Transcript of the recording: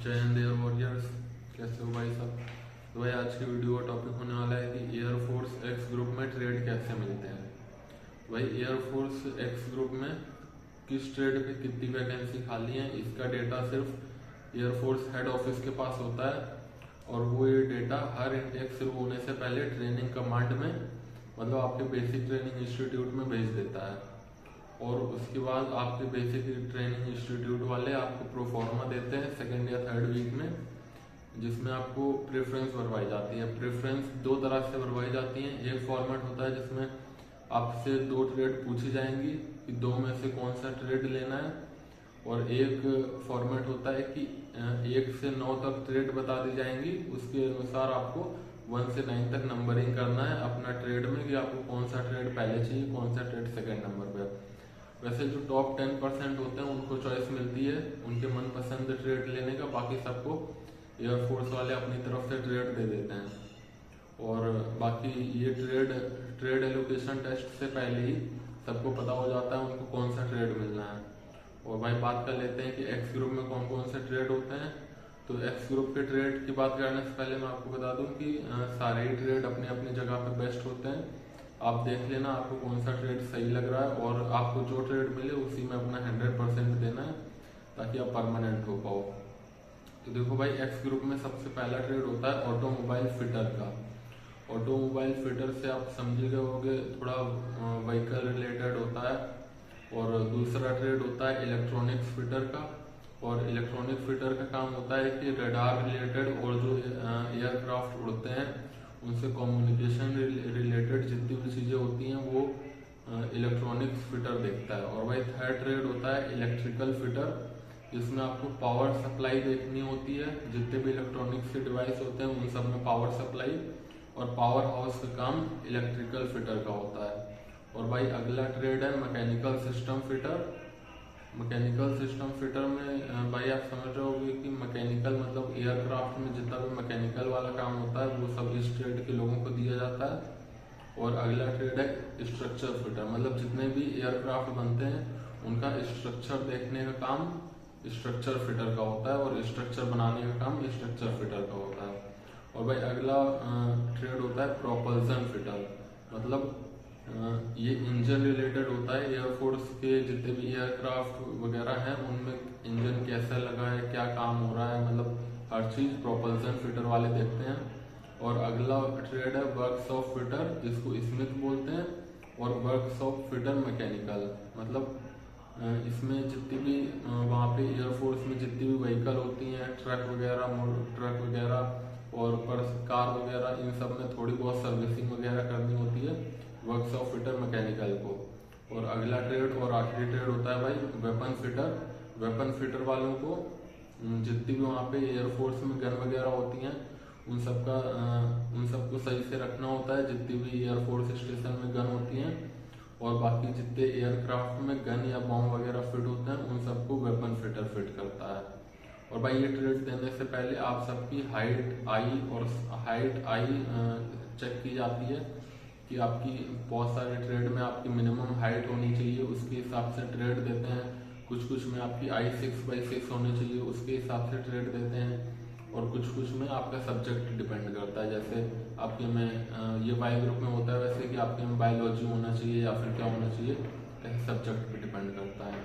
जय Hind air warriors. कैसे हो भाई साहब? तो भाई आज की वीडियो का टॉपिक होने वाला है कि एयरफोर्स एक्स ग्रुप में ट्रेड कैसे मिलते हैं। भाई एयरफोर्स एक्स ग्रुप में किस ट्रेड पे कितनी वैकेंसी खाली है इसका डेटा सिर्फ एयरफोर्स हेड ऑफिस के पास होता है और वो ये डेटा हर इंटेक शुरू होने से पहले ट्रेनिंग कमांड में मतलब आपके बेसिक ट्रेनिंग इंस्टीट्यूट में भेज देता है और उसके बाद आपके बेसिक ट्रेनिंग इंस्टीट्यूट वाले आपको प्रोफॉर्मा देते हैं सेकेंड या थर्ड वीक में, जिसमें आपको प्रेफरेंस भरवाई जाती है। प्रेफरेंस दो तरह से भरवाई जाती है। एक फॉर्मेट होता है जिसमें आपसे दो ट्रेड पूछी जाएंगी कि दो में से कौन सा ट्रेड लेना है, और एक फॉर्मेट होता है कि 1 से 9 तक ट्रेड बता दी जाएंगी। उसके अनुसार आपको 1 से 9 तक नंबरिंग करना है अपना ट्रेड में कि आपको कौन सा ट्रेड पहले चाहिए, कौन सा ट्रेड सेकेंड नंबर पे। वैसे जो टॉप 10% होते हैं उनको चॉइस मिलती है उनके मनपसंद ट्रेड लेने का, बाकी सबको एयरफोर्स वाले अपनी तरफ से ट्रेड दे देते हैं। और बाकी ये ट्रेड एलोकेशन टेस्ट से पहले ही सबको पता हो जाता है उनको कौन सा ट्रेड मिलना है। और भाई बात कर लेते हैं कि एक्स ग्रुप में कौन कौन से ट्रेड होते हैं। तो एक्स ग्रुप के ट्रेड की बात करने से पहले मैं आपको बता दूं कि सारे ही ट्रेड अपनी अपनी जगह पे बेस्ट होते हैं। आप देख लेना आपको कौन सा ट्रेड सही लग रहा है और आपको जो ट्रेड मिले उसी में अपना 100% देना है ताकि आप परमानेंट हो पाओ। तो देखो भाई एक्स ग्रुप में सबसे पहला ट्रेड होता है ऑटोमोबाइल फिटर का। ऑटोमोबाइल फिटर से आप समझ गए होगे थोड़ा व्हीकल रिलेटेड होता है। और दूसरा ट्रेड होता है इलेक्ट्रॉनिक्स फिटर का। और इलेक्ट्रॉनिक फिटर का काम होता है कि रडार रिलेटेड और जो एयरक्राफ्ट उड़ते हैं उनसे कम्युनिकेशन रिलेटेड जितनी भी चीज़ें होती हैं वो इलेक्ट्रॉनिक्स फिटर देखता है। और भाई थर्ड ट्रेड होता है इलेक्ट्रिकल फिटर, जिसमें आपको पावर सप्लाई देखनी होती है। जितने भी इलेक्ट्रॉनिक्स के डिवाइस होते हैं उन सब में पावर सप्लाई और पावर हाउस का काम इलेक्ट्रिकल फिटर का होता है। और भाई अगला ट्रेड है mechanical system fitter. Mechanical system fitter में भाई आप समझ रहे होंगे कि मैकेनिकल मतलब एयरक्राफ्ट में जितना भी मैकेनिकल वाला काम होता है वो सब इस ट्रेड के लोगों को दिया जाता है। और अगला ट्रेड है स्ट्रक्चर फिटर, मतलब जितने भी एयरक्राफ्ट बनते हैं उनका स्ट्रक्चर देखने का काम स्ट्रक्चर फिटर का होता है और स्ट्रक्चर बनाने का काम स्ट्रक्चर फिटर का होता है। और भाई अगला ट्रेड होता है प्रोपल्सन फिटर, मतलब ये इंजन रिलेटेड होता है। एयरफोर्स के जितने भी एयरक्राफ्ट वगैरह हैं उनमें इंजन कैसा लगा है, क्या काम हो रहा है, मतलब हर चीज़ प्रोपल्सन फिटर वाले देखते हैं। और अगला ट्रेड है वर्कशॉप फिटर, जिसको स्मिथ बोलते हैं। और वर्कशॉप फिटर मैकेनिकल, मतलब इसमें जितनी भी वहाँ पे एयरफोर्स में जितनी भी व्हीकल होती हैं ट्रक वगैरह और कार वगैरह, इन सब में थोड़ी बहुत सर्विसिंग वगैरह करनी होती है वर्कशॉप फिटर मैकेनिकल को। और अगला ट्रेड और आखिरी ट्रेड होता है भाई वेपन फिटर। वेपन फिटर वालों को जितनी भी वहाँ पे एयरफोर्स में गन वगैरह होती हैं उन सबको सही से रखना होता है, जितनी भी एयरफोर्स स्टेशन में गन होती हैं। और बाकी जितने एयरक्राफ्ट में गन या बॉम्ब वगैरह फिट होते हैं उन सबको वेपन फिटर फिट करता है। और भाई ये ट्रेड देने से पहले आप सबकी हाइट आई चेक की जाती है कि आपकी बहुत सारे ट्रेड में आपकी मिनिमम हाइट होनी चाहिए, उसके हिसाब से ट्रेड देते हैं। कुछ में आपकी आई 6x6 होनी चाहिए, उसके हिसाब से ट्रेड देते हैं। और कुछ में आपका सब्जेक्ट डिपेंड करता है, जैसे आपके में ये वाई ग्रुप में होता है वैसे कि आपके में बायोलॉजी होना चाहिए या फिर क्या होना चाहिए, ऐसे सब्जेक्ट पे डिपेंड करता है।